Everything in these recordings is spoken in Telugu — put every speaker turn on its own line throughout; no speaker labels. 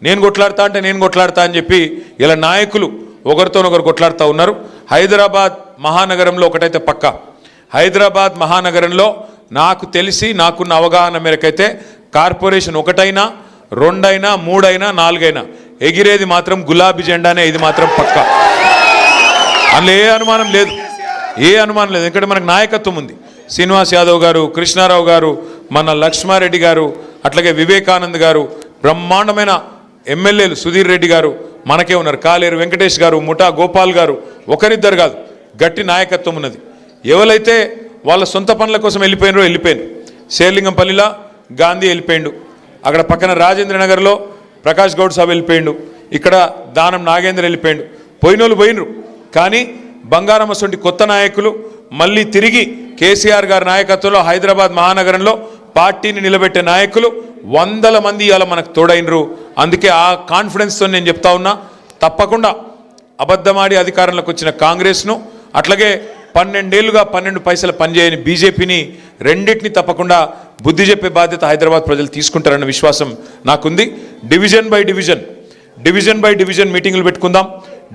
నేను కొట్లాడతా అంటే నేను కొట్లాడతా అని చెప్పి ఇలా నాయకులు ఒకరితోనొకరు కొట్లాడుతూ ఉన్నారు. హైదరాబాద్ మహానగరంలో ఒకటైతే పక్క, హైదరాబాద్ మహానగరంలో నాకు తెలిసి నాకున్న అవగాహన మేరకైతే కార్పొరేషన్ ఒకటైనా, రెండైనా, మూడైనా, నాలుగైనా ఎగిరేది మాత్రం గులాబీ జెండానే. ఇది మాత్రం పక్క, అందులో ఏ అనుమానం లేదు, ఏ అనుమానం లేదు. ఎందుకంటే మనకు నాయకత్వం ఉంది. శ్రీనివాస్ యాదవ్ గారు, కృష్ణారావు గారు, మన లక్ష్మారెడ్డి గారు, అట్లాగే వివేకానంద్ గారు, బ్రహ్మాండమైన ఎమ్మెల్యేలు సుధీర్ రెడ్డి గారు మనకే ఉన్నారు, కాలేరు వెంకటేష్ గారు, ముఠా గోపాల్ గారు, ఒకరిద్దరు కాదు, గట్టి నాయకత్వం ఉన్నది. ఎవరైతే వాళ్ళ సొంత పనుల కోసం వెళ్ళిపోయినారో వెళ్ళిపోయాను. శేర్లింగంపల్లిలో గాంధీ వెళ్ళిపోయిండు, అక్కడ పక్కన రాజేంద్ర నగర్లో ప్రకాష్ గౌడ్ సాబ్ వెళ్ళిపోయిండు, ఇక్కడ దానం నాగేంద్ర వెళ్ళిపోయిండు. పోయినోళ్ళు పోయినరు, కానీ బంగారమ్మ సొంటి కొత్త నాయకులు మళ్ళీ తిరిగి కేసీఆర్ గారి నాయకత్వంలో హైదరాబాద్ మహానగరంలో పార్టీని నిలబెట్టే నాయకులు వందల మంది ఇవాళ మనకు తోడైనరు. అందుకే ఆ కాన్ఫిడెన్స్తో నేను చెప్తా ఉన్నా, తప్పకుండా అబద్ధమాడి అధికారంలోకి వచ్చిన కాంగ్రెస్ను, అట్లాగే 12 ఏళ్లుగా 12 పైసలు పనిచేయని బీజేపీని, రెండింటిని తప్పకుండా బుద్ధి చెప్పే బాధ్యత హైదరాబాద్ ప్రజలు తీసుకుంటారన్న విశ్వాసం నాకుంది. డివిజన్ బై డివిజన్ మీటింగులు పెట్టుకుందాం.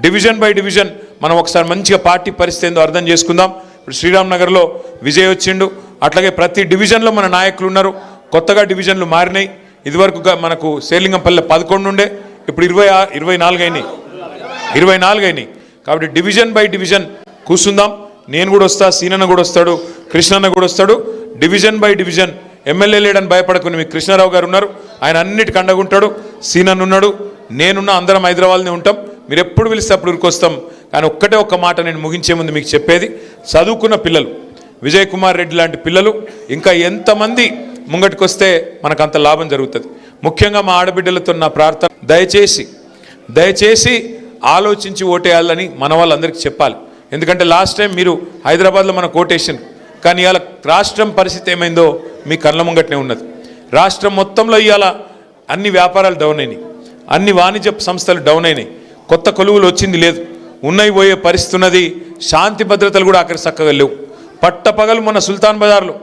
డివిజన్ బై డివిజన్ మనం ఒకసారి మంచిగా పార్టీ పరిస్థితి ఏందో అర్థం చేసుకుందాం. ఇప్పుడు శ్రీరామ్ నగర్లో విజయ్ వచ్చిండు, అట్లాగే ప్రతి డివిజన్లో మన నాయకులు ఉన్నారు. కొత్తగా డివిజన్లు మారినాయి. ఇదివరకు మనకు శేర్లింగంపల్లి 11 ఉండే, ఇప్పుడు 24 అయినాయి. కాబట్టి డివిజన్ బై డివిజన్ కూర్చుందాం. నేను కూడా వస్తా, సీనన్న కూడా వస్తాడు, కృష్ణన్న కూడా వస్తాడు. డివిజన్ బై డివిజన్ ఎమ్మెల్యే లేడని భయపడకుని, మీకు కృష్ణారావు గారు ఉన్నారు, ఆయన అన్నిటికీ అండగుంటాడు. సీనన్న ఉన్నాడు, నేనున్నా, అందరం హైదరాబాద్నే ఉంటాం. మీరు ఎప్పుడు పిలిస్తే అప్పుడు ఉరికొస్తాం. కానీ ఒక్క మాట నేను ముగించే ముందు మీకు చెప్పేది, చదువుకున్న పిల్లలు, విజయ్ కుమార్ రెడ్డి లాంటి పిల్లలు ఇంకా ఎంతమంది ముంగటికొస్తే మనకు అంత లాభం జరుగుతుంది. ముఖ్యంగా మా ఆడబిడ్డలతో నా ప్రార్థన, దయచేసి ఆలోచించి ఓటేయాలని మన వాళ్ళందరికీ చెప్పాలి. ఎందుకంటే లాస్ట్ టైం మీరు హైదరాబాద్లో మనకు ఓటేషన్, కానీ ఇవాళ రాష్ట్రం పరిస్థితి ఏమైందో మీ కళ్ళ ముంగట్నే ఉన్నది. రాష్ట్రం మొత్తంలో ఇవాళ అన్ని వ్యాపారాలు డౌన్ అయినాయి, అన్ని వాణిజ్య సంస్థలు డౌన్ అయినాయి, కొత్త కొలువులు వచ్చింది లేదు, ఉన్నాయి పోయే పరిస్థితి ఉన్నది. శాంతి భద్రతలు కూడా అక్కడ చక్కగా లేవు. పట్టపగలు మన సుల్తాన్ బజార్లో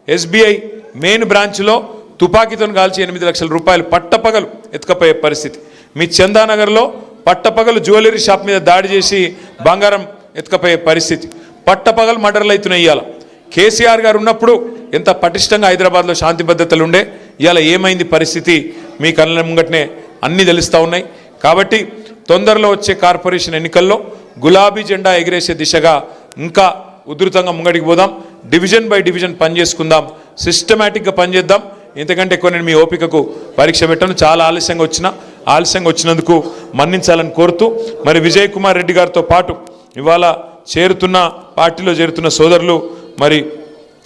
SBI మెయిన్ బ్రాంచ్లో తుపాకీతో కాల్చి 8 లక్షల రూపాయలు పట్టపగలు ఎత్తుకపోయే పరిస్థితి. మీ చందానగర్లో పట్టపగలు జ్యువెలరీ షాప్ మీద దాడి చేసి బంగారం ఎత్తుకపోయే పరిస్థితి. పట్టపగలు మర్డర్లు అవుతున్నాయి. ఇవాళ కేసీఆర్ గారు ఉన్నప్పుడు ఎంత పటిష్టంగా హైదరాబాద్లో శాంతి భద్రతలు ఉండే, ఇవాళ ఏమైంది పరిస్థితి మీ కళ్ళ ముంగటనే అన్నీ తెలుస్తూ ఉన్నాయి. కాబట్టి తొందరలో వచ్చే కార్పొరేషన్ ఎన్నికల్లో గులాబీ జెండా ఎగిరేసే దిశగా ఇంకా ఉధృతంగా ముంగడికి పోదాం. డివిజన్ బై డివిజన్ పనిచేసుకుందాం, సిస్టమేటిక్గా పనిచేద్దాం. ఇంతకంటే ఎక్కువ నేను మీ ఓపికకు పరీక్ష పెట్టాను. చాలా ఆలస్యంగా వచ్చినందుకు మన్నించాలని కోరుతూ, మరి విజయ్ కుమార్ రెడ్డి గారితో పాటు ఇవాళ పార్టీలో చేరుతున్న సోదరులు మరి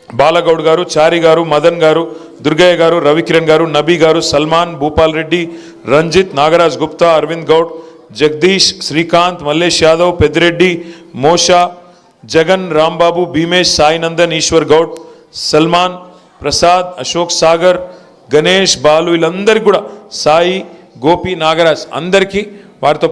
బాలగౌడ్ గారు, చారి గారు, మదన్ గారు, దుర్గయ్య గారు, రవికిరణ్ గారు, నబీ గారు, సల్మాన్, భూపాల్ రెడ్డి, రంజిత్, నాగరాజ్ గుప్తా, అరవింద్ గౌడ్, జగదీష్, శ్రీకాంత్, మల్లేష్ యాదవ్, పెద్దిరెడ్డి, మోషా, జగన్, రాంబాబు, భీమేష్, సాయినందన్, ఈశ్వర్ గౌడ్, సల్మాన్, ప్రసాద్, అశోక్ సాగర్, గణేష్, బాలు, వీళ్ళందరికీ కూడా, సాయి, గోపి, నాగరాజ్ అందరికీ వారితో